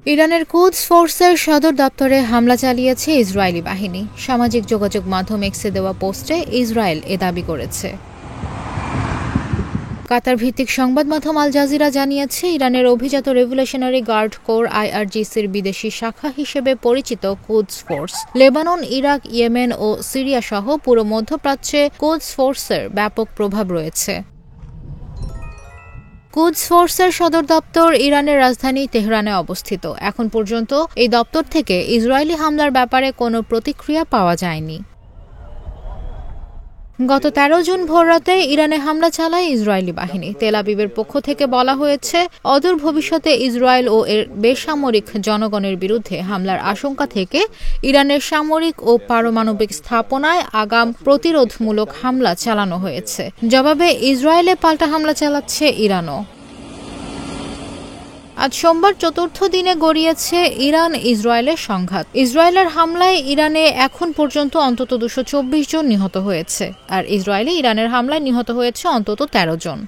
ইরানের কুদস ফোর্সের সদর দপ্তরে হামলা চালিয়েছে ইসরায়েলি বাহিনী। সামাজিক যোগাযোগ মাধ্যম এক্সে দেওয়া পোস্টে ইসরায়েল এ দাবি করেছে। কাতার ভিত্তিক সংবাদ মাধ্যম আল জাজিরা জানিয়েছে, ইরানের অভিজাত রেভলিউশনারি গার্ড কোর আইআরজিসির বিদেশি শাখা হিসেবে পরিচিত কুদস ফোর্স লেবানন, ইরাক, ইয়েমেন ও সিরিয়া সহ পুরো মধ্যপ্রাচ্যে কুদস ফোর্সের ব্যাপক প্রভাব রয়েছে। কুদস ফোর্সের সদর দপ্তর ইরানের রাজধানী তেহরানে অবস্থিত। এখন পর্যন্ত এই দপ্তর থেকে ইসরায়েলি হামলার ব্যাপারে কোনো প্রতিক্রিয়া পাওয়া যায়নি। গত ১৩ জুন ভোররাতে ইরানে হামলা চালায় ইসরায়েলি বাহিনী। তেল আবিবের পক্ষ থেকে বলা হয়েছে, অদূর ভবিষ্যতে ইসরায়েল ও এর বেসামরিক জনগণের বিরুদ্ধে হামলার আশঙ্কা থেকে ইরানের সামরিক ও পারমাণবিক স্থাপনায় আগাম প্রতিরোধমূলক হামলা চালানো হয়েছে। জবাবে ইসরায়েলে পাল্টা হামলা চালাচ্ছে ইরানও। আজ সোমবার চতুর্থ দিনে গড়িয়েছে ইরান ইসরায়েলের সংঘাত। ইসরায়েলের হামলায় ইরানে এখন পর্যন্ত অন্তত ২২৪ জন নিহত হয়েছে, আর ইসরায়েলে ইরানের হামলায় নিহত হয়েছে অন্তত ১৩ জন।